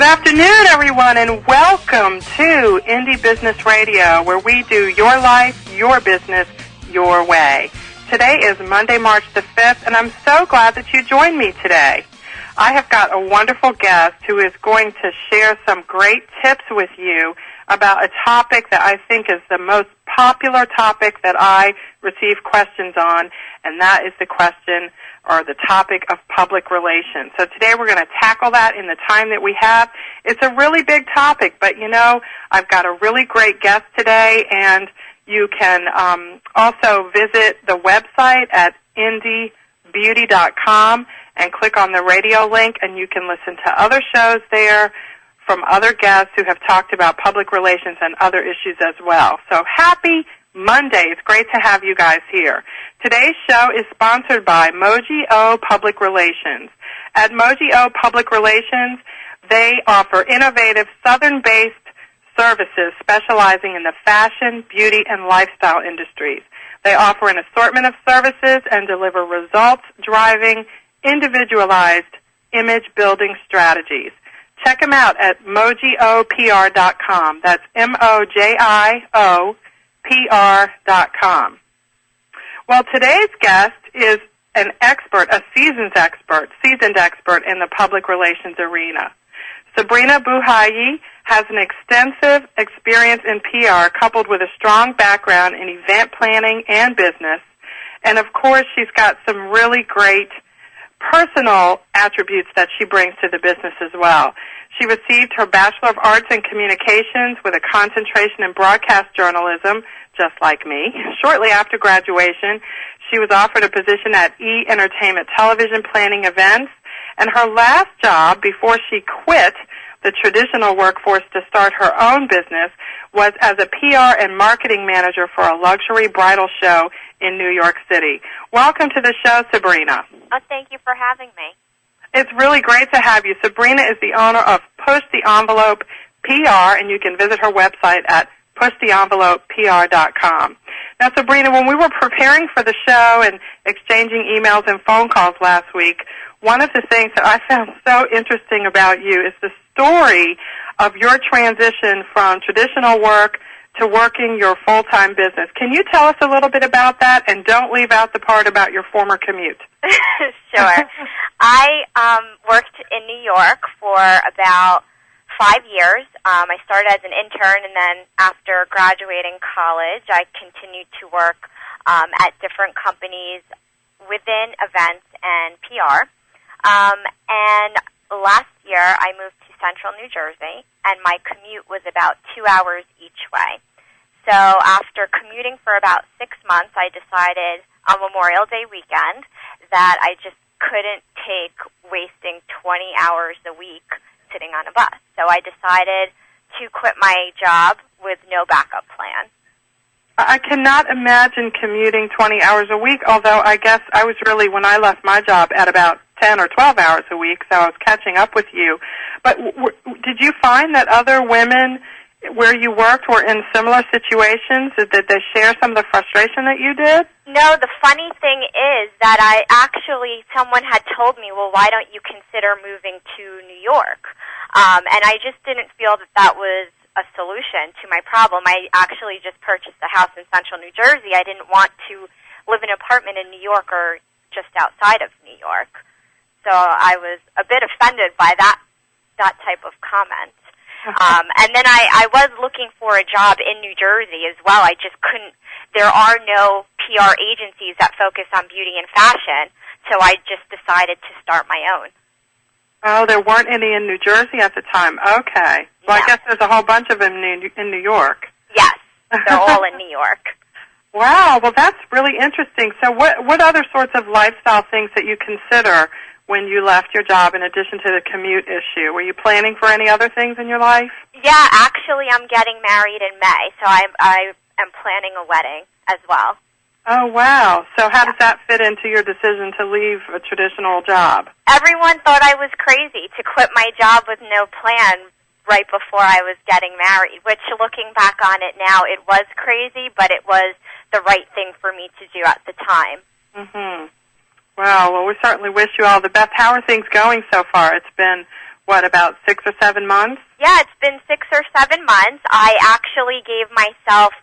afternoon, everyone, and welcome to Indie Business Radio, where we do your life, your business, your way. Today is Monday, March the 5th, and I'm so glad that you joined me today. I have got a wonderful guest who is going to share some great tips with you about a topic that I think is the most popular topic that I receive questions on, and that is the question or the topic of public relations. So today we're going to tackle that in the time that we have. It's a really big topic, but you know, I've got a really great guest today, and you can also visit the website at indiebeauty.com and click on the radio link, and you can listen to other shows there from other guests who have talked about public relations and other issues as well. So happy Monday. It's great to have you guys here. Today's show is sponsored by Moji O Public Relations. At Moji O Public Relations, they offer innovative Southern-based services specializing in the fashion, beauty, and lifestyle industries. They offer an assortment of services and deliver results-driving, individualized image-building strategies. Check them out at mojiopr.com. That's MOJIOPR.com. Well, today's guest is an expert, a seasoned expert in the public relations arena. Sabrina DiBella has an extensive experience in PR coupled with a strong background in event planning and business. And, of course, she's got some really great personal attributes that she brings to the business as well. She received her Bachelor of Arts in Communications with a concentration in broadcast journalism, just like me. Shortly after graduation, she was offered a position at E! Entertainment Television planning events, and her last job before she quit the traditional workforce to start her own business was as a PR and marketing manager for a luxury bridal show in New York City. Welcome to the show, Sabrina. Oh, thank you for having me. It's really great to have you. Sabrina is the owner of Push the Envelope PR, and you can visit her website at pushtheenvelopepr.com. Now, Sabrina, when we were preparing for the show and exchanging emails and phone calls last week, one of the things that I found so interesting about you is the story of your transition from traditional work to working your full-time business. Can you tell us a little bit about that, and don't leave out the part about your former commute? Sure. I worked in New York for about 5 years. I started as an intern, and then after graduating college, I continued to work at different companies within events and PR. And last year, I moved to Central New Jersey, and my commute was about 2 hours each way. So after commuting for about 6 months, I decided on Memorial Day weekend that I just couldn't take wasting 20 hours a week sitting on a bus. So I decided to quit my job with no backup plan. I cannot imagine commuting 20 hours a week, although I guess I was really, when I left my job, at about 10 or 12 hours a week, so I was catching up with you. But did you find that other women where you worked were in similar situations? Did they share some of the frustration that you did? No, the funny thing is that someone had told me, well, why don't you consider moving to New York? And I just didn't feel that was a solution to my problem. I actually just purchased a house in Central New Jersey. I didn't want to live in an apartment in New York or just outside of New York. So I was a bit offended by that type of comment. And then I was looking for a job in New Jersey as well. I just couldn't. There are no PR agencies that focus on beauty and fashion, so I just decided to start my own. Oh, there weren't any in New Jersey at the time. Okay. Well, no. I guess there's a whole bunch of them in New York. Yes, they're all in New York. Wow. Well, that's really interesting. So what other sorts of lifestyle things that you consider when you left your job in addition to the commute issue? Were you planning for any other things in your life? Yeah, actually I'm getting married in May, so I am planning a wedding as well. Oh, wow. So how does that fit into your decision to leave a traditional job? Everyone thought I was crazy to quit my job with no plan right before I was getting married, which looking back on it now, it was crazy, but it was the right thing for me to do at the time. Mm-hmm. Wow, well, we certainly wish you all the best. How are things going so far? It's been, about 6 or 7 months? Yeah, it's been 6 or 7 months. I actually gave myself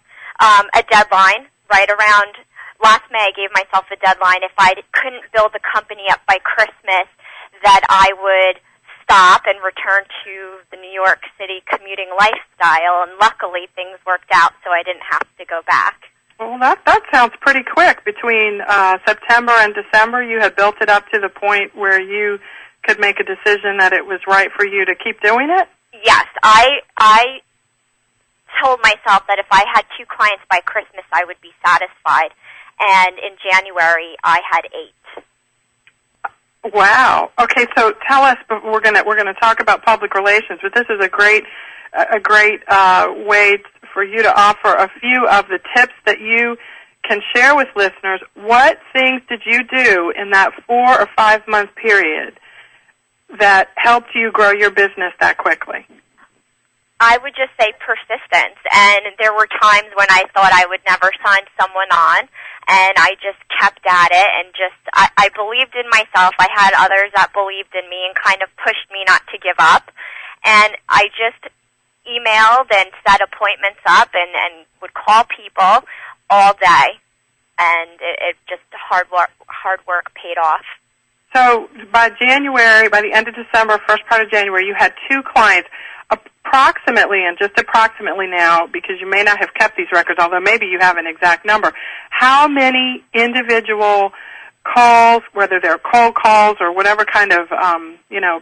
a deadline right around last May. I gave myself a deadline. If I couldn't build the company up by Christmas, that I would stop and return to the New York City commuting lifestyle. And luckily, things worked out, so I didn't have to go back. Well, that sounds pretty quick. Between September and December, you had built it up to the point where you could make a decision that it was right for you to keep doing it? Yes, I told myself that if I had 2 clients by Christmas, I would be satisfied. And in January, I had 8. Wow. Okay, so tell us. But we're gonna talk about public relations, but this is a great way for you to offer a few of the tips that you can share with listeners. What things did you do in that 4 or 5 month period that helped you grow your business that quickly? I would just say persistence, and there were times when I thought I would never sign someone on, and I just kept at it, and I believed in myself. I had others that believed in me and kind of pushed me not to give up, and I just emailed and set appointments up and would call people all day, and it just hard work paid off. So by January, by the end of December, first part of January, you had 2 clients. Approximately, and just approximately now, because you may not have kept these records, although maybe you have an exact number, how many individual calls, whether they're cold calls or whatever kind of,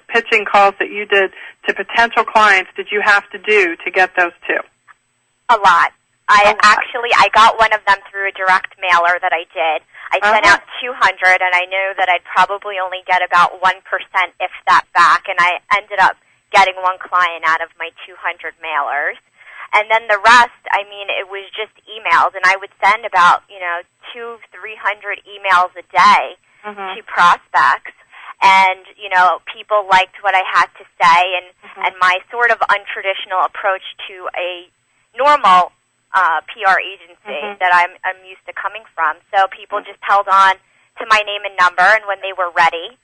pitching calls that you did to potential clients, did you have to do to get those 2? A lot. I got one of them through a direct mailer that I did. I sent out 200, and I knew that I'd probably only get about 1%, if that, back, and I ended up getting 1 client out of my 200 mailers. And then the rest, it was just emails, and I would send about, 200-300 emails a day to prospects. And, people liked what I had to say, and my sort of untraditional approach to a normal PR agency that I'm used to coming from. So people just held on to my name and number, and when they were ready,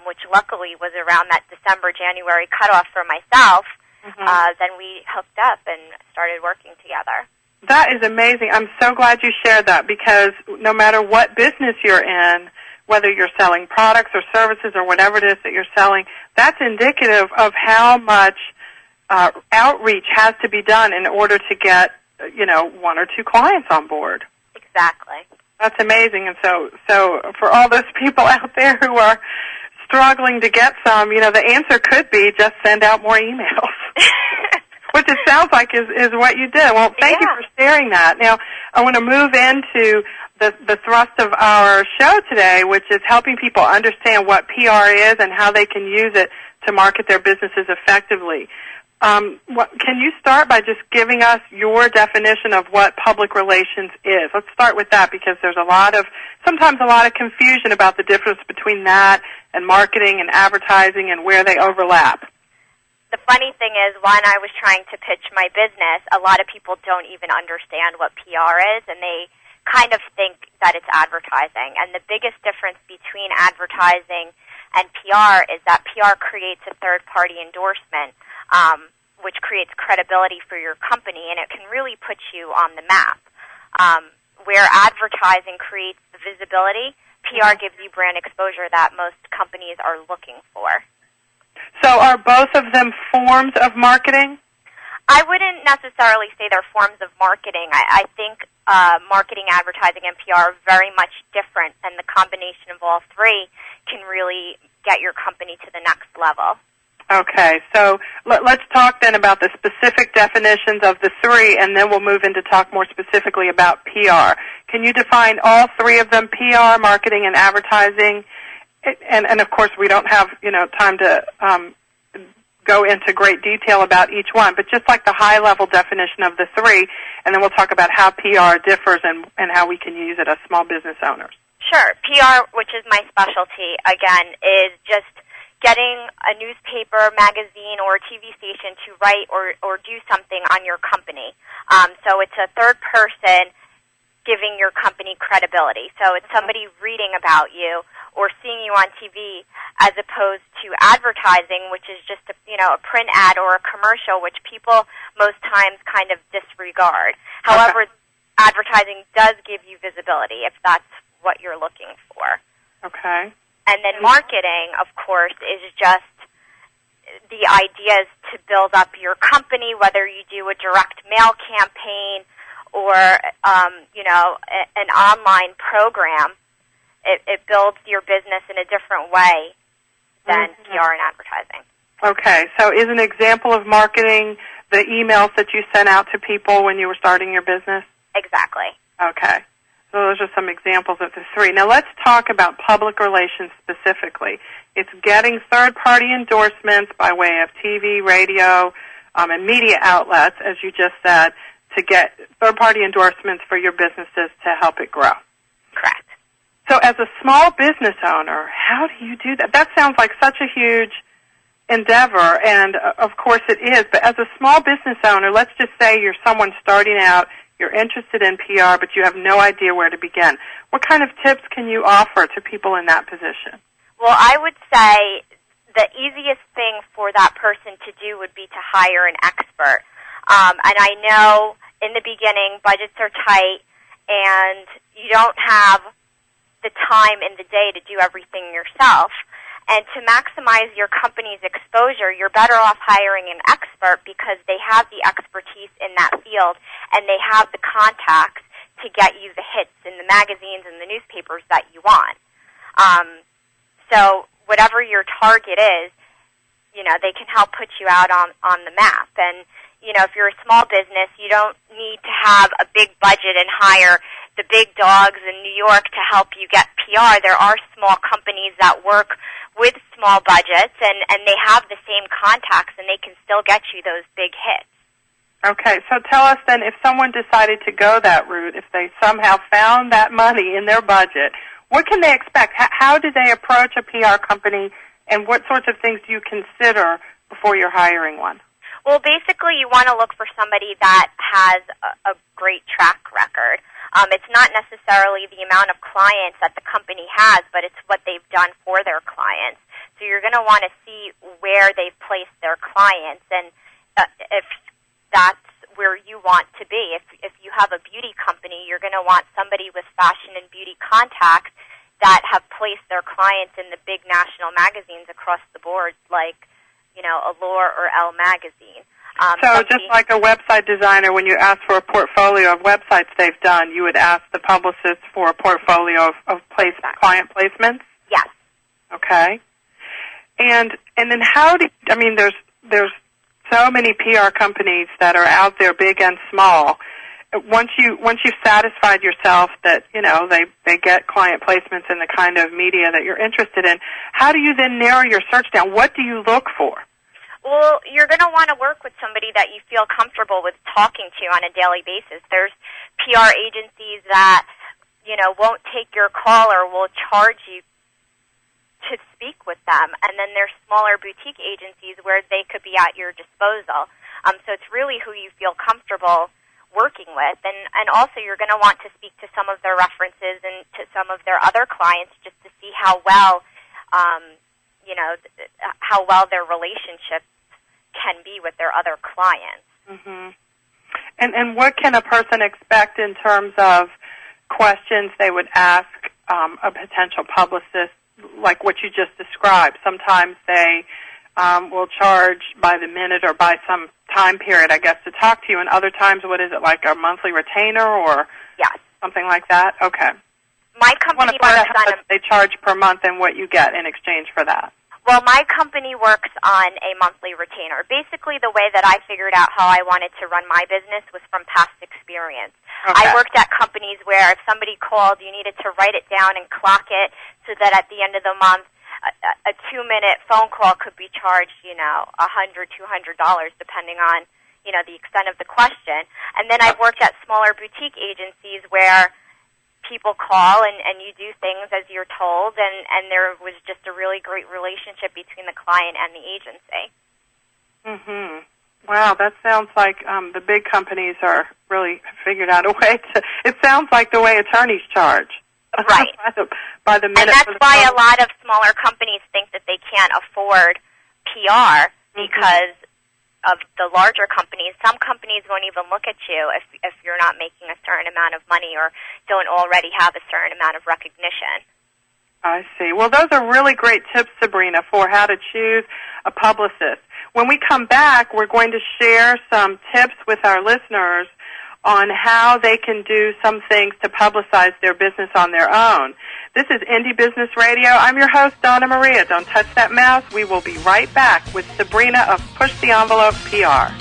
which luckily was around that December-January cutoff for myself, then we hooked up and started working together. That is amazing. I'm so glad you shared that, because no matter what business you're in, whether you're selling products or services or whatever it is that you're selling, that's indicative of how much outreach has to be done in order to get, 1 or 2 clients on board. Exactly. That's amazing. And so for all those people out there who are struggling to get some, the answer could be just send out more emails, which it sounds like is what you did. Well, thank you for sharing that. Now, I want to move into the thrust of our show today, which is helping people understand what PR is and how they can use it to market their businesses effectively. Can you start by just giving us your definition of what public relations is? Let's start with that, because there's sometimes a lot of confusion about the difference between that and marketing and advertising and where they overlap. The funny thing is, when I was trying to pitch my business, a lot of people don't even understand what PR is, and they kind of think that it's advertising. And the biggest difference between advertising and PR is that PR creates a third-party endorsement, which creates credibility for your company, and it can really put you on the map. Where advertising creates the visibility, PR gives you brand exposure that most companies are looking for. So are both of them forms of marketing? I wouldn't necessarily say they're forms of marketing. I think marketing, advertising, and PR are very much different, and the combination of all 3 can really get your company to the next level. Okay, so let's talk then about the specific definitions of the 3, and then we'll move into talk more specifically about PR. Can you define all 3 of them, PR, marketing, and advertising? And of course, we don't have time to go into great detail about each one, but just like the high-level definition of the 3, and then we'll talk about how PR differs and how we can use it as small business owners. Sure. PR, which is my specialty, again, is just getting a newspaper, magazine, or a TV station to write or do something on your company. So it's a third person giving your company credibility. So it's somebody reading about you or seeing you on TV as opposed to advertising, which is just a print ad or a commercial, which people most times kind of disregard. However, advertising does give you visibility if that's what you're looking for. Okay. And then marketing, of course, is just the idea is to build up your company, whether you do a direct mail campaign or, an online program. It builds your business in a different way than PR and advertising. Okay, so is an example of marketing the emails that you sent out to people when you were starting your business? Exactly. Okay. So those are some examples of the three. Now let's talk about public relations specifically. It's getting third-party endorsements by way of TV, radio, and media outlets, as you just said, to get third-party endorsements for your businesses to help it grow. Correct. So as a small business owner, how do you do that? That sounds like such a huge endeavor, and of course it is, but as a small business owner, let's just say you're someone starting out, you're interested in PR, but you have no idea where to begin. What kind of tips can you offer to people in that position? Well, I would say the easiest thing for that person to do would be to hire an expert. And I know in the beginning budgets are tight and you don't have the time in the day to do everything yourself. And to maximize your company's exposure, you're better off hiring an expert because they have the expertise in that field and they have the contacts to get you the hits in the magazines and the newspapers that you want. So whatever your target is, they can help put you out on the map. And, if you're a small business, you don't need to have a big budget and hire the big dogs in New York to help you get PR. There are small companies that work with small budgets, and they have the same contacts, and they can still get you those big hits. Okay, so tell us then, if someone decided to go that route, if they somehow found that money in their budget, what can they expect? How do they approach a PR company, and what sorts of things do you consider before you're hiring one? Well, basically, you want to look for somebody that has a great track record. It's not necessarily the amount of clients that the company has, but it's what they've done for their clients. So you're going to want to see where they've placed their clients, and if that's where you want to be. If you have a beauty company, you're going to want somebody with fashion and beauty contacts that have placed their clients in the big national magazines across the board, like, Allure or Elle magazine. So just like a website designer, when you ask for a portfolio of websites they've done, you would ask the publicist for a portfolio of client placements? Yes. Okay. And then there's so many PR companies that are out there, big and small. Once you've satisfied yourself that, they get client placements in the kind of media that you're interested in, how do you then narrow your search down? What do you look for? Well, you're going to want to work with somebody that you feel comfortable with talking to on a daily basis. There's PR agencies that, won't take your call or will charge you to speak with them. And then there's smaller boutique agencies where they could be at your disposal. So it's really who you feel comfortable working with. And also you're going to want to speak to some of their references and to some of their other clients just to see how well, how well their relationships can be with their other clients. Mm-hmm. And what can a person expect in terms of questions they would ask a potential publicist, like what you just described? Sometimes they will charge by the minute or by some time period, I guess, to talk to you, and other times, what is it, like a monthly retainer or something like that? Okay. My company works on how much they charge per month and what you get in exchange for that. Well, my company works on a monthly retainer. Basically, the way that I figured out how I wanted to run my business was from past experience. Okay. I worked at companies where if somebody called, you needed to write it down and clock it so that at the end of the month, a 2-minute phone call could be charged, $100, $200, depending on, the extent of the question. And then I've worked at smaller boutique agencies where people call and you do things as you're told, and there was just a really great relationship between the client and the agency. Mm-hmm. Wow, that sounds like the big companies are really figured out a way to. It sounds like the way attorneys charge. Right. by the minute. And that's why a lot of smaller companies think that they can't afford PR because of the larger companies. Some companies won't even look at you if you're not making a certain amount of money or don't already have a certain amount of recognition. I see. Well, those are really great tips, Sabrina, for how to choose a publicist. When we come back, we're going to share some tips with our listeners on how they can do some things to publicize their business on their own. This is Indie Business Radio. I'm your host, Donna Maria. Don't touch that mouse. We will be right back with Sabrina of Push the Envelope PR.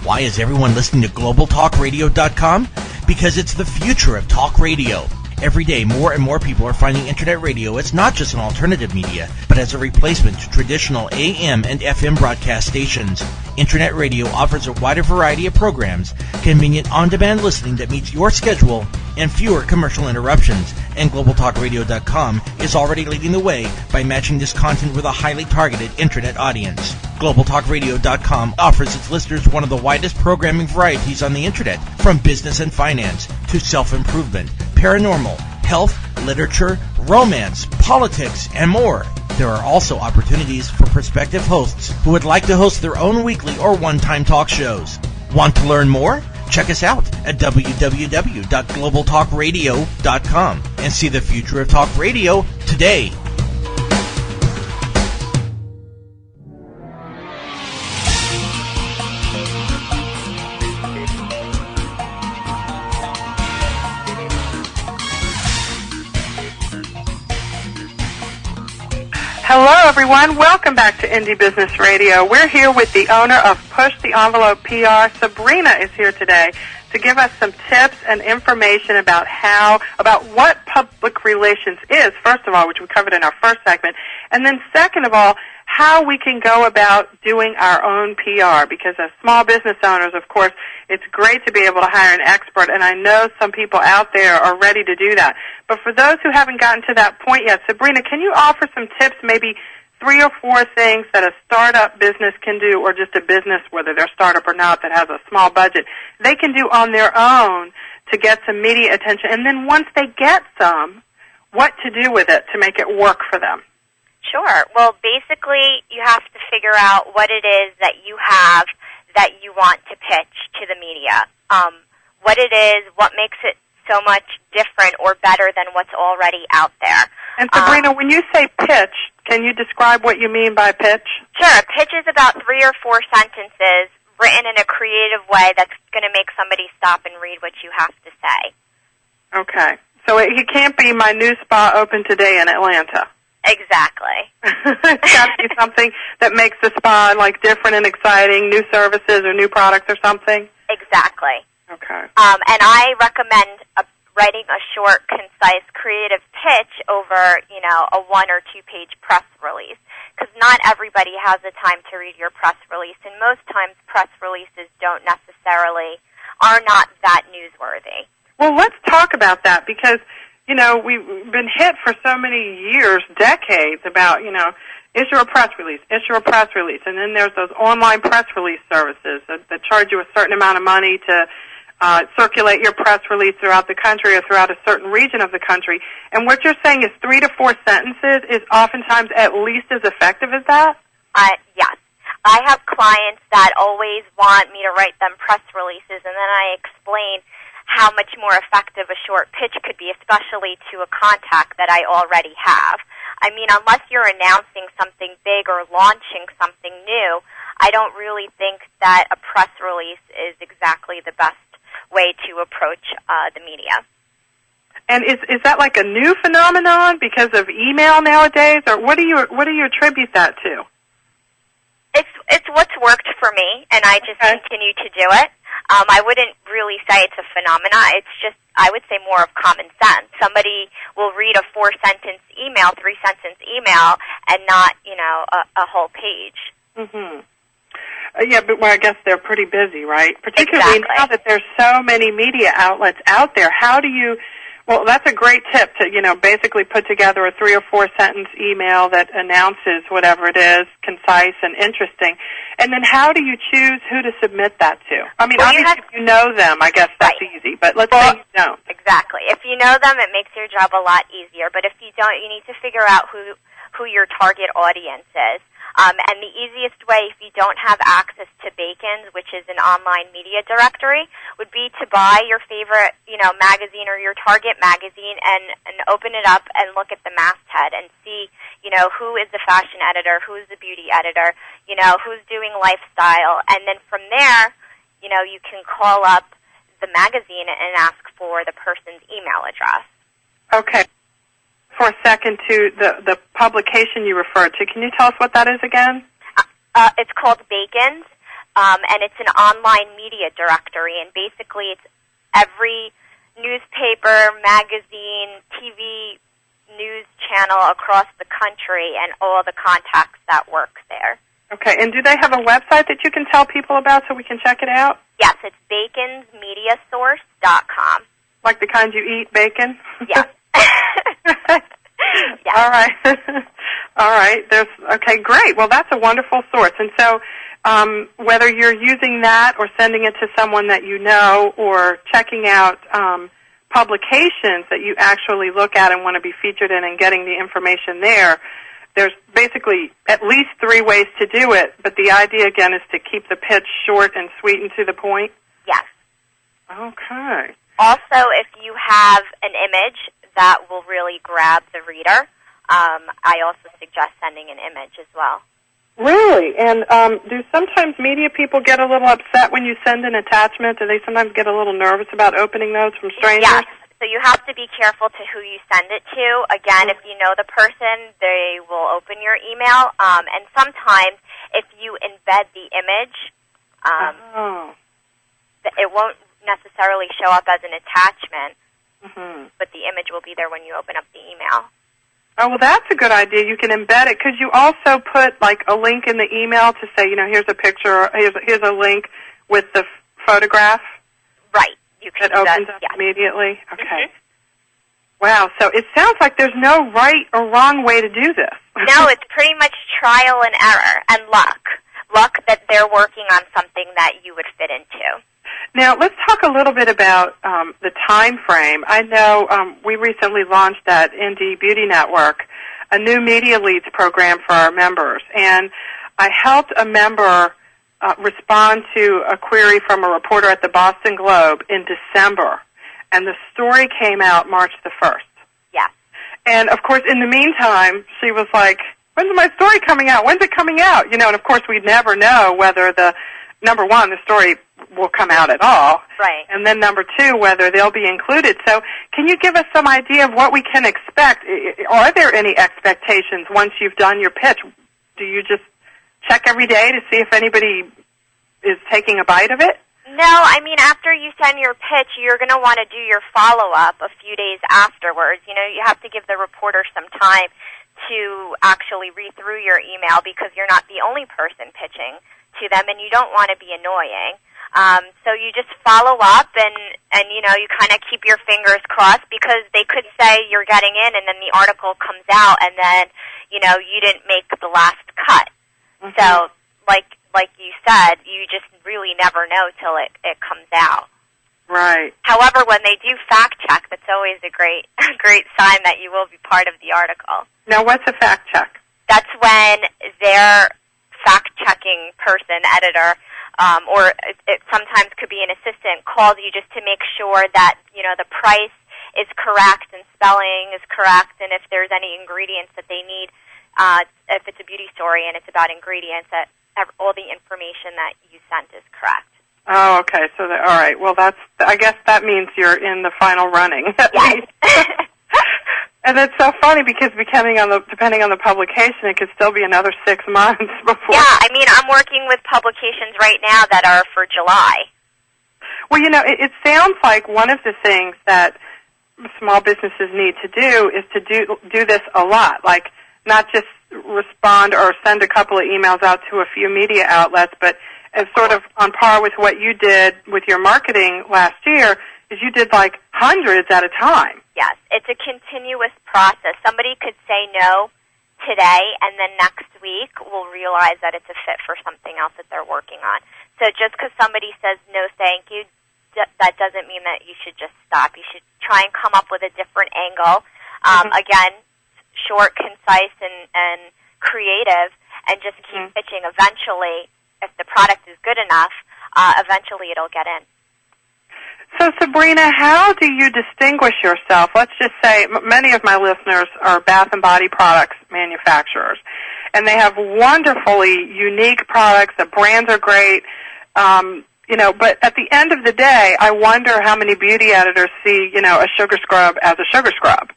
Why is everyone listening to GlobalTalkRadio.com? Because it's the future of talk radio. Every day, more and more people are finding Internet radio as not just an alternative media, but as a replacement to traditional AM and FM broadcast stations. Internet radio offers a wider variety of programs, convenient on-demand listening that meets your schedule, and fewer commercial interruptions. And GlobalTalkRadio.com is already leading the way by matching this content with a highly targeted Internet audience. GlobalTalkRadio.com offers its listeners one of the widest programming varieties on the Internet, from business and finance to self-improvement, paranormal, health, literature, romance, politics, and more. There are also opportunities for prospective hosts who would like to host their own weekly or one-time talk shows. Want to learn more? Check us out at www.globaltalkradio.com and see the future of talk radio today. Hello, everyone. Welcome back to Indie Business Radio. We're here with the owner of Push the Envelope PR. Sabrina is here today to give us some tips and information about what public relations is, first of all, which we covered in our first segment, and then second of all, how we can go about doing our own PR, because as small business owners, of course, it's great to be able to hire an expert, and I know some people out there are ready to do that. But for those who haven't gotten to that point yet, Sabrina, can you offer some tips, maybe 3 or 4 things that a startup business can do, or just a business, whether they're startup or not, that has a small budget, they can do on their own to get some media attention, and then once they get some, what to do with it to make it work for them? Sure. Well, basically, you have to figure out what it is that you have that you want to pitch to the media. What it is, what makes it so much different or better than what's already out there. And Sabrina, when you say pitch, can you describe what you mean by pitch? Sure. A pitch is about 3 or 4 sentences written in a creative way that's going to make somebody stop and read what you have to say. Okay. So it can't be my new spa open today in Atlanta. Exactly. It's got to be something that makes the spa like different and exciting, new services or new products or something? Exactly. Okay. And I recommend writing a short, concise, creative pitch over, a 1 or 2 page press release, because not everybody has the time to read your press release, and most times press releases are not that newsworthy. Well, let's talk about that, because we've been hit for so many years, decades, about, issue a press release. And then there's those online press release services that charge you a certain amount of money to circulate your press release throughout the country or throughout a certain region of the country. And what you're saying is 3 to 4 sentences is oftentimes at least as effective as that? Yes. I have clients that always want me to write them press releases, and then I explain how much more effective a short pitch could be, especially to a contact that I already have. I mean, unless you're announcing something big or launching something new, I don't really think that a press release is exactly the best way to approach the media. And is that like a new phenomenon because of email nowadays, or what do you attribute that to? It's what's worked for me, and I just continue to do it. I wouldn't really say it's a phenomenon. It's just I would say more of common sense. Somebody will read a 4-sentence email, 3-sentence email, and not, a whole page. Mm-hmm. Yeah, but I guess they're pretty busy, right? Particularly now that there's so many media outlets out there. How do you? Well, that's a great tip to, basically put together a 3 or 4 sentence email that announces whatever it is, concise and interesting. And then how do you choose who to submit that to? I mean, obviously if you know them, I guess that's easy, but let's say you don't. Exactly. If you know them, it makes your job a lot easier. But if you don't, you need to figure out who your target audience is. And the easiest way, if you don't have access to Bacon's, which is an online media directory, would be to buy your favorite, magazine or your target magazine and open it up and look at the masthead and see, who is the fashion editor, who's the beauty editor, who's doing lifestyle. And then from there, you can call up the magazine and ask for the person's email address. Okay. For a second to the publication you referred to. Can you tell us what that is again? It's called Bacon's, and it's an online media directory, and basically it's every newspaper, magazine, TV news channel across the country and all the contacts that work there. Okay, and do they have a website that you can tell people about so we can check it out? Yes, it's baconsmediasource.com. Like the kind you eat, bacon? Yes. Yes. All right. All right. Okay, great. Well, that's a wonderful source. And so whether you're using that or sending it to someone that you know or checking out publications that you actually look at and want to be featured in and getting the information there's basically at least 3 ways to do it, but the idea, again, is to keep the pitch short and sweet and to the point? Yes. Okay. Also, if you have an image that will really grab the reader, I also suggest sending an image as well. Really? And do sometimes media people get a little upset when you send an attachment? Do they sometimes get a little nervous about opening those from strangers? Yes. So you have to be careful to who you send it to. Again, if you know the person, they will open your email. And sometimes if you embed the image, it won't necessarily show up as an attachment, but the image will be there when you open up the email. Oh, well, that's a good idea. You can embed it. Could you also put, like, a link in the email to say, here's a picture, here's a link with the photograph? Right. You can that opens up immediately? Okay. Wow, so it sounds like there's no right or wrong way to do this. No, it's pretty much trial and error and luck. Luck that they're working on something that you would fit into. Now, let's talk a little bit about the time frame. I know we recently launched at Indie Beauty Network a new Media Leads program for our members, and I helped a member respond to a query from a reporter at the Boston Globe in December, and the story came out March the 1st. Yeah. And, of course, in the meantime, she was like, when's my story coming out? When's it coming out? And, of course, we'd never know whether number one, the story will come out at all. Right. And then number 2, whether they'll be included. So can you give us some idea of what we can expect? Are there any expectations once you've done your pitch? Do you just check every day to see if anybody is taking a bite of it? No, I mean, after you send your pitch, you're going to want to do your follow-up a few days afterwards. You have to give the reporter some time to actually read through your email because you're not the only person pitching to them, and you don't want to be annoying. So you just follow up, and you kind of keep your fingers crossed because they could say you're getting in, and then the article comes out, and then, you didn't make the last cut. Mm-hmm. So, like you said, you just really never know till it comes out. Right. However, when they do fact check, that's always a great sign that you will be part of the article. Now, what's a fact check? That's when their fact-checking person, editor, or it sometimes could be an assistant, calls you just to make sure that, the price is correct and spelling is correct, and if there's any ingredients that they need, if it's a beauty story and it's about ingredients, that all the information that you sent is correct. Oh, okay. So, all right. Well, I guess that means you're in the final running. Yes. And it's so funny because depending on the publication, it could still be another 6 months before. Yeah, I mean, I'm working with publications right now that are for July. Well, it sounds like one of the things that small businesses need to do is to do this a lot, like not just respond or send a couple of emails out to a few media outlets, but as sort of on par with what you did with your marketing last year, is you did like hundreds at a time. Yes, it's a continuous process. Somebody could say no today, and then next week we'll realize that it's a fit for something else that they're working on. So just because somebody says no thank you, that doesn't mean that you should just stop. You should try and come up with a different angle. Again, short, concise, and creative, and just keep pitching. Eventually, if the product is good enough, eventually it'll get in. So, Sabrina, how do you distinguish yourself? Let's just say many of my listeners are bath and body products manufacturers, and they have wonderfully unique products. The brands are great, but at the end of the day, I wonder how many beauty editors see, a sugar scrub as a sugar scrub.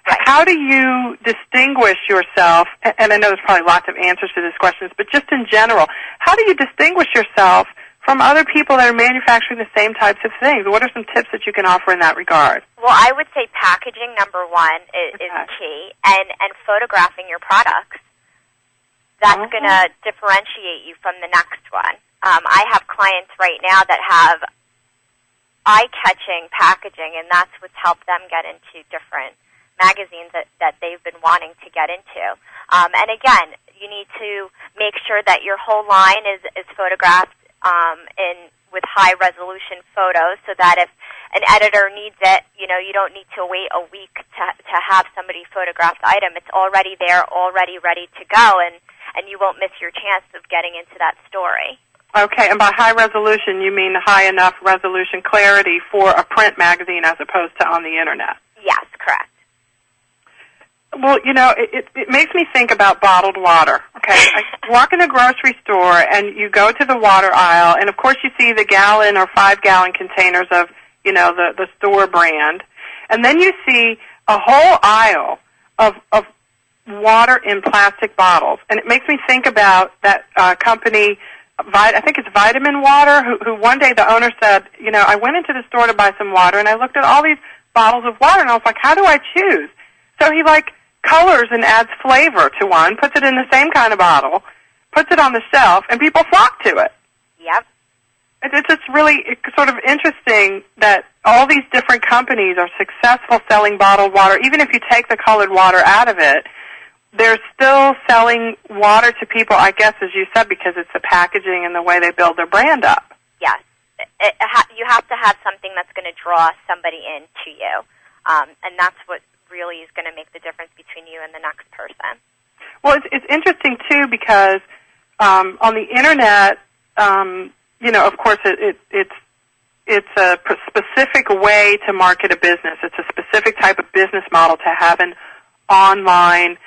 Right. How do you distinguish yourself? And I know there's probably lots of answers to these questions, but just in general, how do you distinguish yourself from other people that are manufacturing the same types of things? What are some tips that you can offer in that regard? Well, I would say packaging, number one, is key, and photographing your products. That's going to differentiate you from the next one. I have clients right now that have eye-catching packaging, and that's what's helped them get into different magazines that they've been wanting to get into. And again, you need to make sure that your whole line is photographed with high-resolution photos, so that if an editor needs it, you don't need to wait a week to have somebody photograph the item. It's already there, already ready to go, and you won't miss your chance of getting into that story. Okay, and by high resolution, you mean high enough resolution clarity for a print magazine as opposed to on the Internet? Yes, correct. Well, it makes me think about bottled water, okay? I walk in a grocery store, and you go to the water aisle, and, of course, you see the gallon or 5-gallon containers of, the store brand. And then you see a whole aisle of water in plastic bottles. And it makes me think about that company, I think it's Vitamin Water, who one day the owner said, I went into the store to buy some water, and I looked at all these bottles of water, and I was like, how do I choose? So he, colors and adds flavor to one, puts it in the same kind of bottle, puts it on the shelf, and people flock to it. Yep. It's just really sort of interesting that all these different companies are successful selling bottled water. Even if you take the colored water out of it, they're still selling water to people, I guess, as you said, because it's the packaging and the way they build their brand up. Yes. You have to have something that's going to draw somebody in to you, and that's what really is going to make the difference between you and the next person. Well, it's interesting, too, because on the Internet, of course, it's a specific way to market a business. It's a specific type of business model to have an online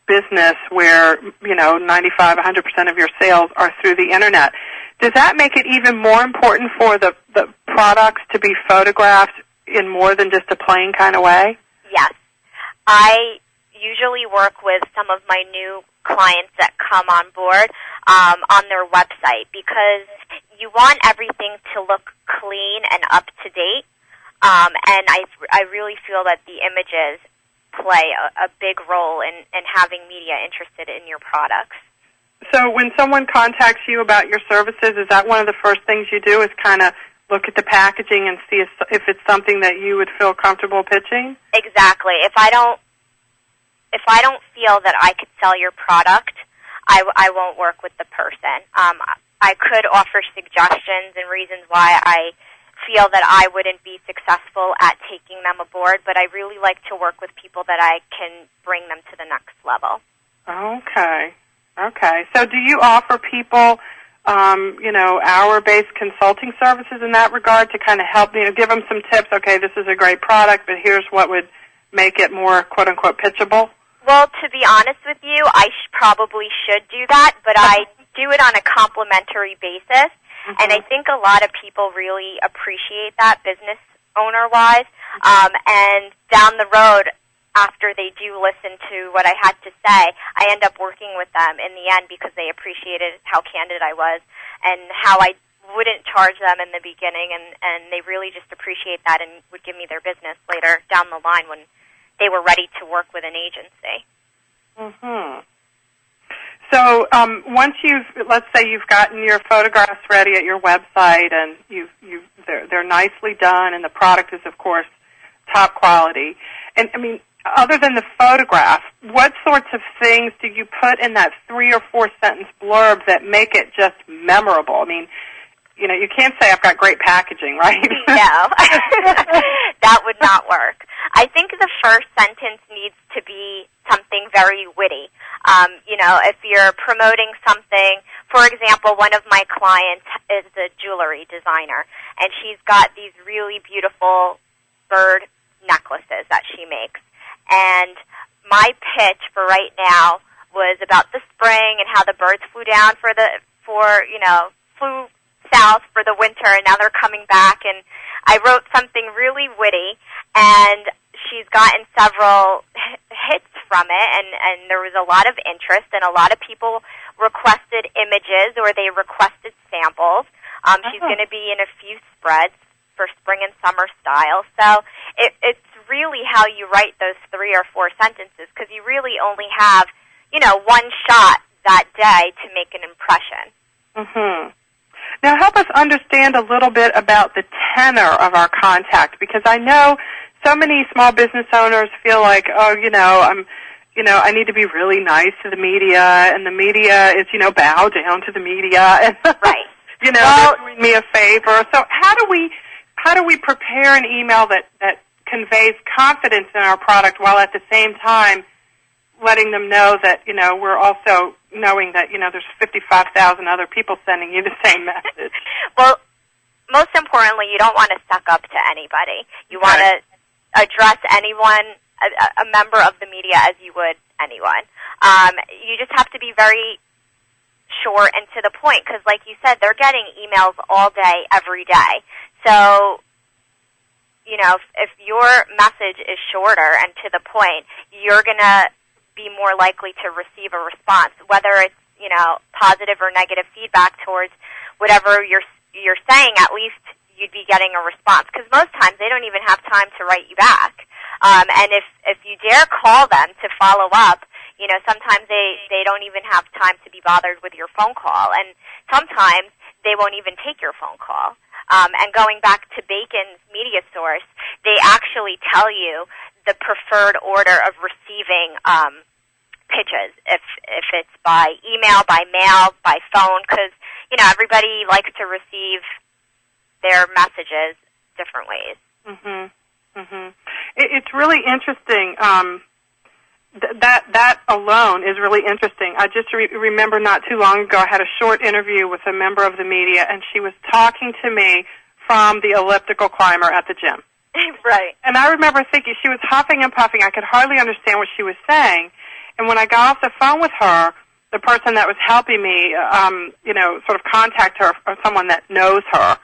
business where, 95, 100% of your sales are through the Internet. Does that make it even more important for the products to be photographed in more than just a plain kind of way? Yes. I usually work with some of my new clients that come on board on their website, because you want everything to look clean and up to date, and I really feel that the images play a big role in having media interested in your products. So when someone contacts you about your services, is that one of the first things you do, is kind of look at the packaging and see if it's something that you would feel comfortable pitching? Exactly. If I don't feel that I could sell your product, I won't work with the person. I could offer suggestions and reasons why I feel that I wouldn't be successful at taking them aboard, but I really like to work with people that I can bring them to the next level. Okay. So do you offer people hour-based consulting services in that regard to kind of help, give them some tips? Okay, this is a great product, but here's what would make it more, quote-unquote, pitchable? Well, to be honest with you, I probably should do that, but I do it on a complimentary basis, and I think a lot of people really appreciate that, business owner-wise, and down the road, after they do listen to what I had to say, I end up working with them in the end because they appreciated how candid I was and how I wouldn't charge them in the beginning, and they really just appreciate that and would give me their business later down the line when they were ready to work with an agency. Mm-hmm. So once let's say you've gotten your photographs ready at your website, and they're nicely done, and the product is, of course, top quality. And I mean, other than the photograph, what sorts of things do you put in that 3 or 4 sentence blurb that make it just memorable? I mean, you can't say I've got great packaging, right? No, that would not work. I think the first sentence needs to be something very witty. If you're promoting something, for example, one of my clients is a jewelry designer, and she's got these really beautiful bird necklaces that she makes. And my pitch for right now was about the spring and how the birds flew down flew south for the winter, and now they're coming back. And I wrote something really witty, and she's gotten several hits from it, and there was a lot of interest, and a lot of people requested images or they requested samples. She's going to be in a few spreads for spring and summer style. So it's really how you write those 3 or 4 sentences, because you really only have, one shot that day to make an impression. Mm-hmm. Now help us understand a little bit about the tenor of our contact, because I know so many small business owners feel like, I need to be really nice to the media, and the media is, bow down to the media, and right. They're doing me a favor. So how do we prepare an email that conveys confidence in our product while at the same time letting them know that, we're also knowing that, there's 55,000 other people sending you the same message? Well, most importantly, you don't want to suck up to anybody. You want to address anyone, a member of the media, as you would anyone. You just have to be very short and to the point, because like you said, they're getting emails all day, every day. So, if your message is shorter and to the point, you're going to be more likely to receive a response, whether it's, positive or negative feedback towards whatever you're saying. At least you'd be getting a response, because most times they don't even have time to write you back. And if you dare call them to follow up, sometimes they don't even have time to be bothered with your phone call, and sometimes they won't even take your phone call. And going back to Bacon's media source, they actually tell you the preferred order of receiving pitches, if it's by email, by mail, by phone, because everybody likes to receive their messages different ways. Mhm. Mhm. It's really interesting. That alone is really interesting. I just remember not too long ago I had a short interview with a member of the media, and she was talking to me from the elliptical climber at the gym. Right. And I remember thinking, she was huffing and puffing. I could hardly understand what she was saying. And when I got off the phone with her, the person that was helping me, sort of contact her, or someone that knows her,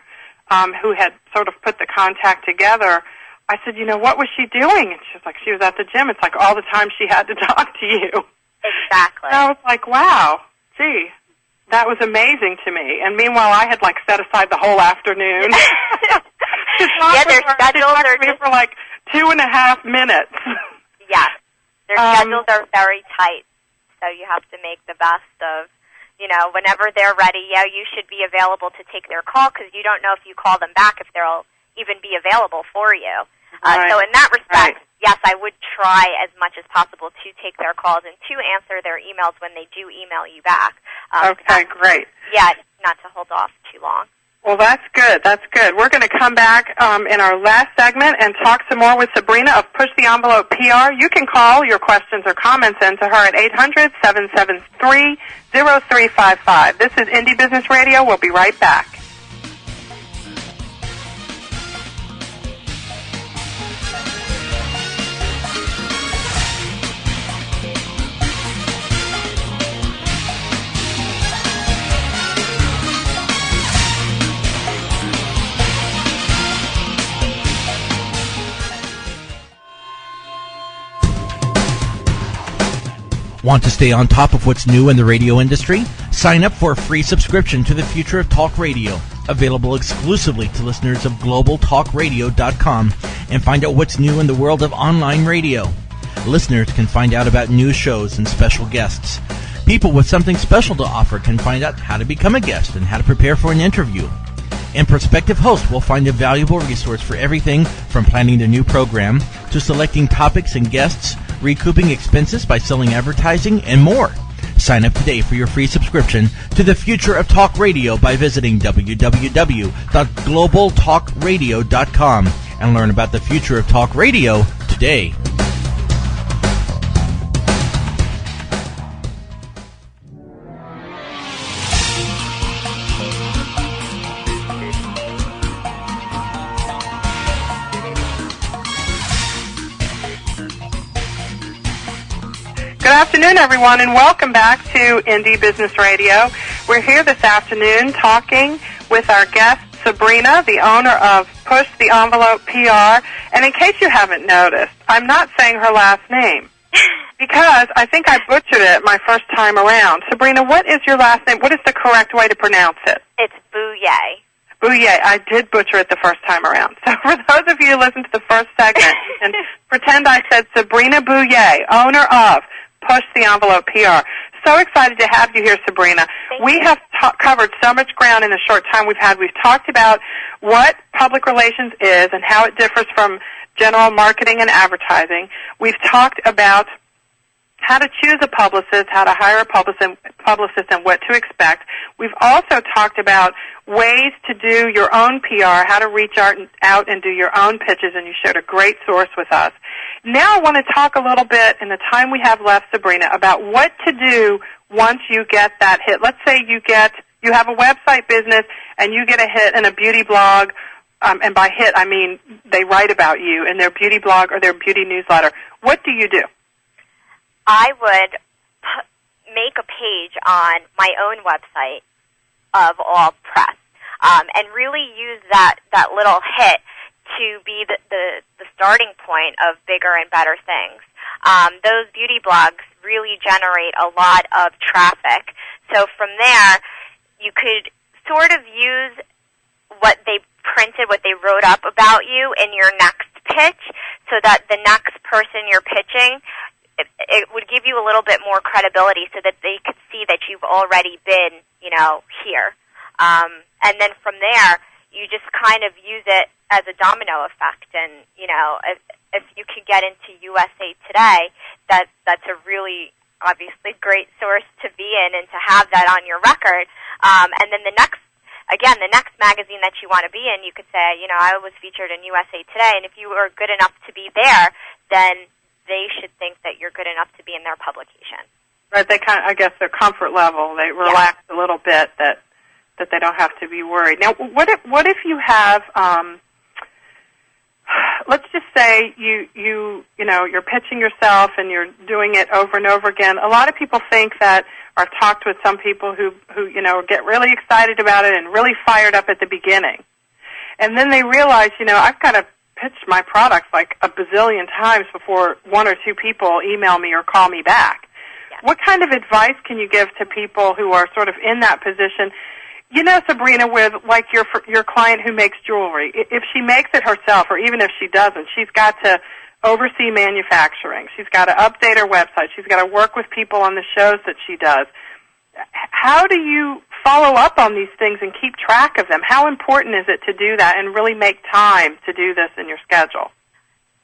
who had sort of put the contact together, I said, what was she doing? And she was like, she was at the gym. It's like all the time she had to talk to you. Exactly. And I was like, wow, gee, that was amazing to me. And meanwhile, I had set aside the whole afternoon. Yeah, their schedules are just for 2.5 minutes. Yeah, their schedules are very tight, so you have to make the best of, whenever they're ready. Yeah, you should be available to take their call, because you don't know if you call them back if they'll even be available for you. Right. So in that respect, yes, I would try as much as possible to take their calls and to answer their emails when they do email you back. Okay, great. Yeah, not to hold off too long. Well, that's good. That's good. We're going to come back in our last segment and talk some more with Sabrina of Push the Envelope PR. You can call your questions or comments in to her at 800-773-0355. This is Indie Business Radio. We'll be right back. Want to stay on top of what's new in the radio industry? Sign up for a free subscription to the Future of Talk Radio. available exclusively to listeners of globaltalkradio.com, and find out what's new in the world of online radio. Listeners can find out about new shows and special guests. People with something special to offer can find out how to become a guest and how to prepare for an interview. And prospective hosts will find a valuable resource for everything from planning the new program to selecting topics and guests, recouping expenses by selling advertising, and more. Sign up today for your free subscription to the Future of Talk Radio by visiting www.globaltalkradio.com and learn about the future of talk radio today. Good afternoon, everyone, and welcome back to Indie Business Radio. We're here this afternoon talking with our guest, Sabrina, the owner of Push the Envelope PR. And in case you haven't noticed, I'm not saying her last name because I think I butchered it my first time around. Sabrina, what is your last name? What is the correct way to pronounce it? It's Bouye. Bouye. I did butcher it the first time around. So for those of you who listened to the first segment, you can pretend I said Sabrina Bouye, owner of Push the Envelope PR. So excited to have you here, Sabrina. We have covered so much ground in the short time we've had. We've talked about what public relations is and how it differs from general marketing and advertising. We've talked about how to choose a publicist, how to hire a publicist, and what to expect. We've also talked about ways to do your own PR, how to reach out and do your own pitches, and you showed a great source with us. Now I want to talk a little bit in the time we have left, Sabrina, about what to do once you get that hit. Let's say you have a website business and you get a hit in a beauty blog, and by hit I mean they write about you in their beauty blog or their beauty newsletter. What do you do? I would make a page on my own website of all press, and really use that little hit to be the starting point of bigger and better things. Those beauty blogs really generate a lot of traffic. So from there, you could sort of use what they printed, what they wrote up about you in your next pitch, so that the next person you're pitching, it would give you a little bit more credibility so that they could see that you've already been, here. And then from there, you just kind of use it as a domino effect. And, if you could get into USA Today, that's a really, obviously, great source to be in and to have that on your record. And then the next magazine that you want to be in, you could say, I was featured in USA Today. And if you were good enough to be there, then they should think that you're good enough to be in their publication. Right. I guess their comfort level, they relax a little bit that they don't have to be worried. Now, what if you have, let's just say you're pitching yourself and you're doing it over and over again. A lot of people think that, or I've talked with some people who get really excited about it and really fired up at the beginning. And then they realize, I've got to pitch my products like a bazillion times before one or two people email me or call me back. Yeah. What kind of advice can you give to people who are sort of in that position? Sabrina, with like your client who makes jewelry, if she makes it herself, or even if she doesn't, she's got to oversee manufacturing. She's got to update her website. She's got to work with people on the shows that she does. How do you follow up on these things and keep track of them? How important is it to do that and really make time to do this in your schedule?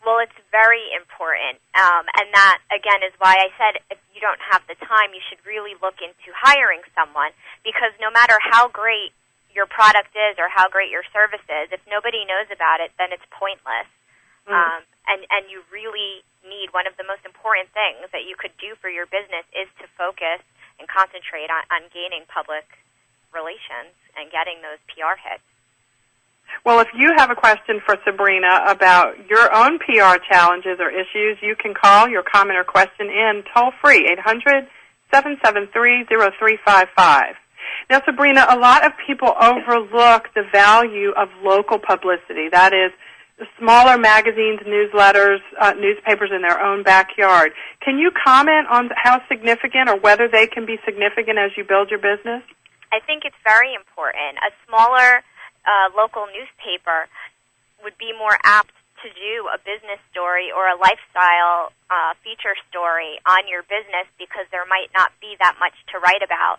Well, it's very important, and that, again, is why I said if you don't have the time, you should really look into hiring someone, because no matter how great your product is or how great your service is, if nobody knows about it, then it's pointless. And you really need, one of the most important things that you could do for your business is to focus and concentrate on gaining public relations and getting those PR hits. Well, if you have a question for Sabrina about your own PR challenges or issues, you can call your comment or question in toll-free, 800-773-0355. Now, Sabrina, a lot of people overlook the value of local publicity. That is, the smaller magazines, newsletters, newspapers in their own backyard. Can you comment on how significant or whether they can be significant as you build your business? I think it's very important. A smaller local newspaper would be more apt to do a business story or a lifestyle feature story on your business because there might not be that much to write about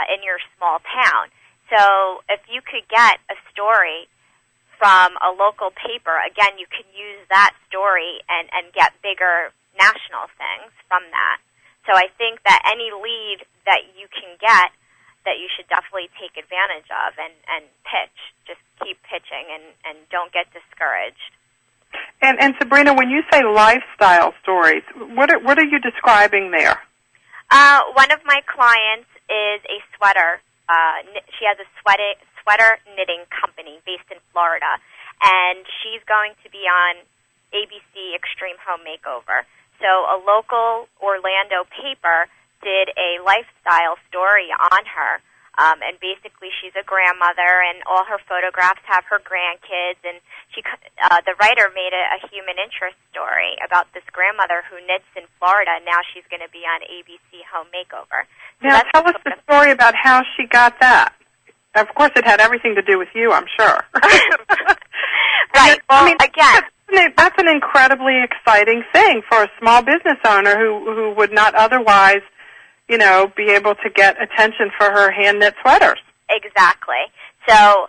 in your small town. So if you could get a story from a local paper, again, you could use that story and get bigger national things from that. So I think that any lead that you can get that you should definitely take advantage of and pitch. Just keep pitching and don't get discouraged. And Sabrina, when you say lifestyle stories, what are you describing there? One of my clients is a sweater. She has a sweater knitting company based in Florida, and she's going to be on ABC Extreme Home Makeover. So a local Orlando paper did a lifestyle story on her. And basically, she's a grandmother, and all her photographs have her grandkids. And the writer made a human interest story about this grandmother who knits in Florida. Now she's going to be on ABC Home Makeover. So now, tell us the story about how she got that. Of course, it had everything to do with you, I'm sure. Right. Well, again, that's an incredibly exciting thing for a small business owner who would not otherwise, be able to get attention for her hand-knit sweaters. Exactly. So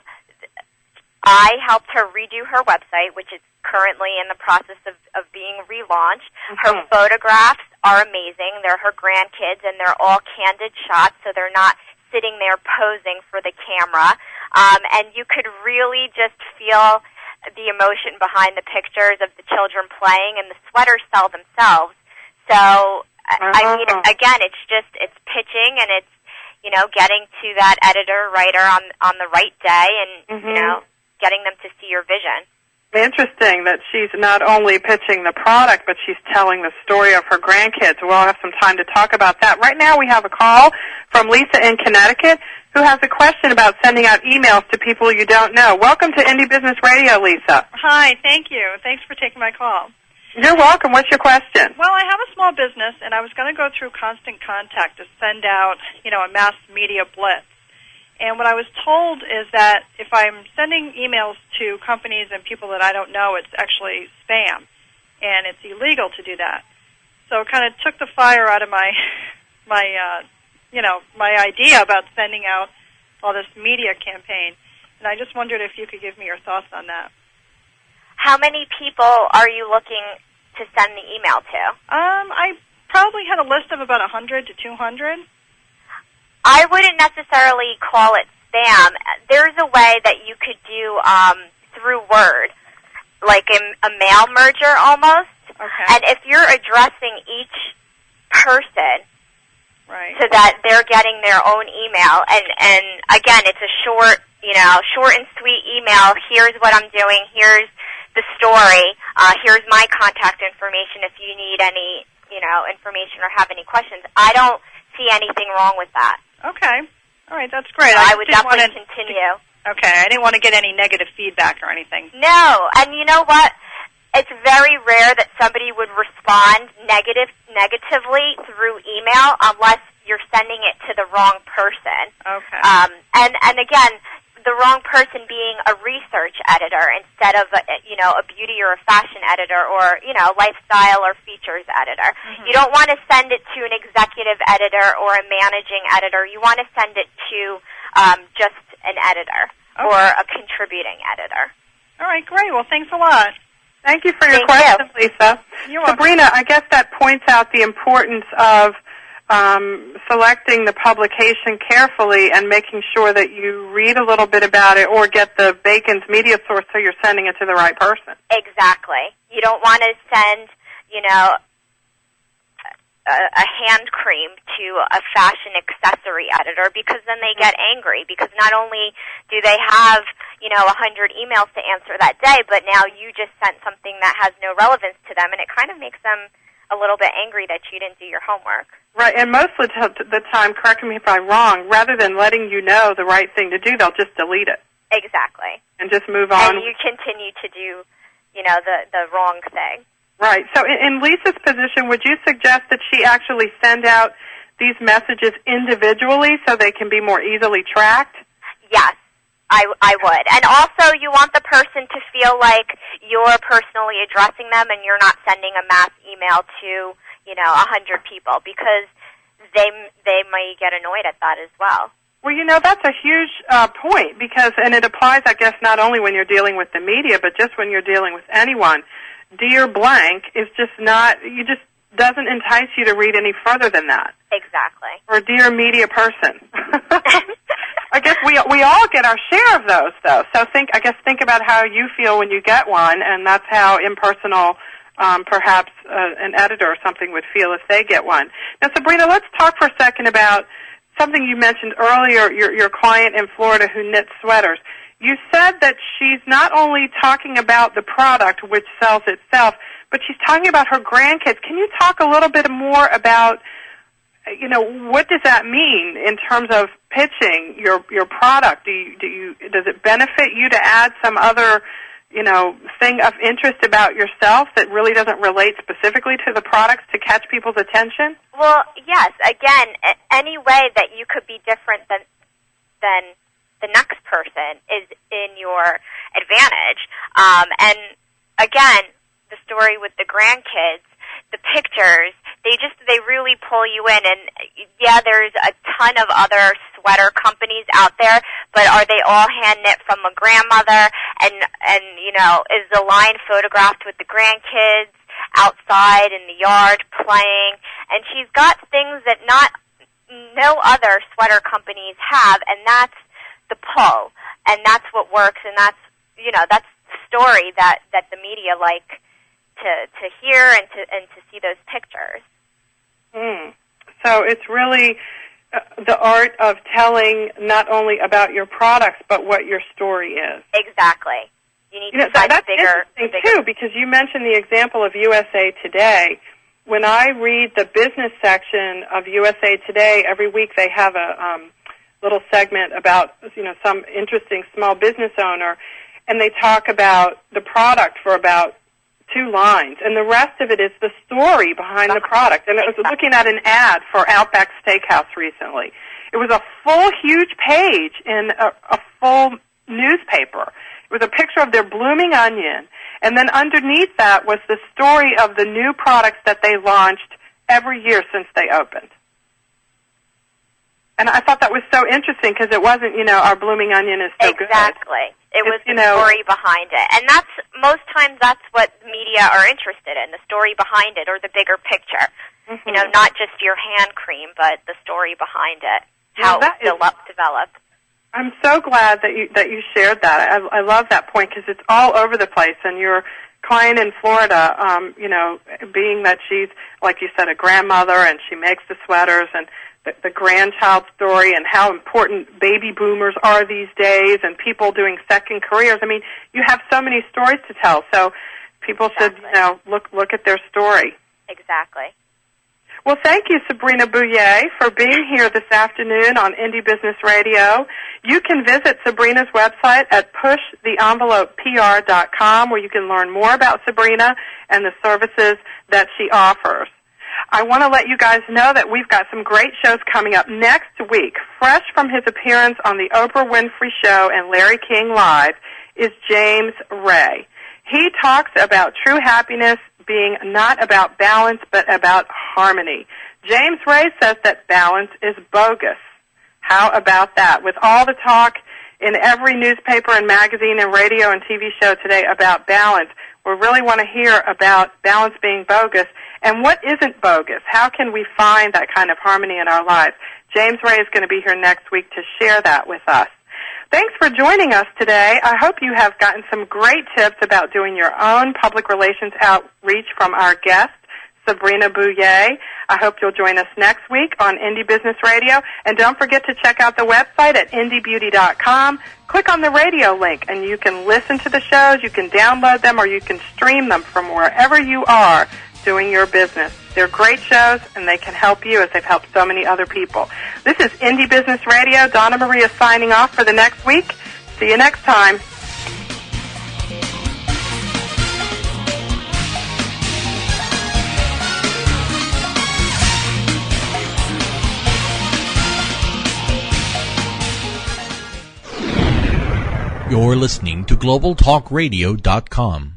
I helped her redo her website, which is currently in the process of being relaunched. Her photographs are amazing. They're her grandkids, and they're all candid shots, so they're not sitting there posing for the camera. And you could really just feel the emotion behind the pictures of the children playing, and the sweaters sell themselves. So I mean, again, it's pitching, and it's, getting to that editor, writer on the right day and, getting them to see your vision. Interesting that she's not only pitching the product, but she's telling the story of her grandkids. We'll have some time to talk about that. Right now we have a call from Lisa in Connecticut who has a question about sending out emails to people you don't know. Welcome to Indie Business Radio, Lisa. Hi, thank you. Thanks for taking my call. You're welcome. What's your question? Well, I have a small business, and I was going to go through Constant Contact to send out, a mass media blitz. And what I was told is that if I'm sending emails to companies and people that I don't know, it's actually spam, and it's illegal to do that. So it kind of took the fire out of my idea about sending out all this media campaign. And I just wondered if you could give me your thoughts on that. How many people are you looking to send the email to? I probably had a list of about 100 to 200. I wouldn't necessarily call it spam. There's a way that you could do through Word, like a mail merger almost. Okay. And if you're addressing each person, right, so that they're getting their own email, and again, it's a short and sweet email. Here's what I'm doing. Here's the story. Here's my contact information if you need any, information or have any questions. I don't see anything wrong with that. Okay. All right, that's great. So I would definitely continue. Okay, I didn't want to get any negative feedback or anything. No, and you know what? It's very rare that somebody would respond negatively through email unless you're sending it to the wrong person. Okay. And again, the wrong person being a research editor instead of a beauty or a fashion editor or lifestyle or features editor. Mm-hmm. You don't want to send it to an executive editor or a managing editor. You want to send it to just an editor or a contributing editor. All right, great. Well, thanks a lot. Thank you for your question, Lisa. You're welcome. Sabrina, I guess that points out the importance of selecting the publication carefully and making sure that you read a little bit about it or get the Bacon's media source so you're sending it to the right person. Exactly. You don't want to send, a hand cream to a fashion accessory editor because then they get angry because not only do they have, 100 emails to answer that day, but now you just sent something that has no relevance to them, and it kind of makes them a little bit angry that you didn't do your homework. Right, and most of the time, correct me if I'm wrong, rather than letting you know the right thing to do, they'll just delete it. Exactly. And just move on. And you continue to do, the wrong thing. Right. So in Lisa's position, would you suggest that she actually send out these messages individually so they can be more easily tracked? Yes. I would. And also, you want the person to feel like you're personally addressing them and you're not sending a mass email to, 100 people, because they may get annoyed at that as well. Well, that's a huge point, and it applies, I guess, not only when you're dealing with the media, but just when you're dealing with anyone. Dear blank is just doesn't entice you to read any further than that. Exactly. Or dear media person. I guess we all get our share of those, though. So think about how you feel when you get one, and that's how impersonal perhaps an editor or something would feel if they get one. Now, Sabrina, let's talk for a second about something you mentioned earlier, your client in Florida who knits sweaters. You said that she's not only talking about the product, which sells itself, but she's talking about her grandkids. Can you talk a little bit more about, what does that mean in terms of pitching your product? Does it benefit you to add some other, thing of interest about yourself that really doesn't relate specifically to the products to catch people's attention? Well, yes. Again, any way that you could be different than the next person is in your advantage. And again, the story with the grandkids, the pictures, they really pull you in. And yeah, there's a ton of other sweater companies out there, but are they all hand knit from a grandmother? And is the line photographed with the grandkids outside in the yard playing? And she's got things that no other sweater companies have, and that's the pull, and that's what works, and that's the story that the media like to hear and to see those pictures. So it's really the art of telling not only about your products but what your story is. Exactly. You need to find that's bigger too, because you mentioned the example of USA Today. When I read the business section of USA Today, every week they have a little segment about some interesting small business owner, and they talk about the product for about 2 lines, and the rest of it is the story behind the product. And I was looking at an ad for Outback Steakhouse recently. It was a full, huge page in a full newspaper. It was a picture of their blooming onion, and then underneath that was the story of the new products that they launched every year since they opened. And I thought that was so interesting because it wasn't, our blooming onion is so good. Exactly. It was the story behind it. And most times that's what media are interested in, the story behind it or the bigger picture. Mm-hmm. Not just your hand cream, but the story behind it, how it was developed. I'm so glad that you shared that. I love that point because it's all over the place. And your client in Florida, being that she's, like you said, a grandmother and she makes the sweaters, and the grandchild story and how important baby boomers are these days and people doing second careers. I mean, you have so many stories to tell. So people should, look at their story. Exactly. Well, thank you, Sabrina Bouillet, for being here this afternoon on Indie Business Radio. You can visit Sabrina's website at pushtheenvelopepr.com, where you can learn more about Sabrina and the services that she offers. I want to let you guys know that we've got some great shows coming up next week. Fresh from his appearance on the Oprah Winfrey Show and Larry King Live is James Ray. He talks about true happiness being not about balance but about harmony. James Ray says that balance is bogus. How about that? With all the talk in every newspaper and magazine and radio and TV show today about balance, we really want to hear about balance being bogus. And what isn't bogus? How can we find that kind of harmony in our lives? James Ray is going to be here next week to share that with us. Thanks for joining us today. I hope you have gotten some great tips about doing your own public relations outreach from our guest, Sabrina Bouillet. I hope you'll join us next week on Indie Business Radio. And don't forget to check out the website at indiebeauty.com. Click on the radio link, and you can listen to the shows, you can download them, or you can stream them from wherever you are doing your business. They're great shows, and they can help you as they've helped so many other people. This is Indie Business Radio. Donna Maria signing off for the next week. See you next time. You're listening to globaltalkradio.com.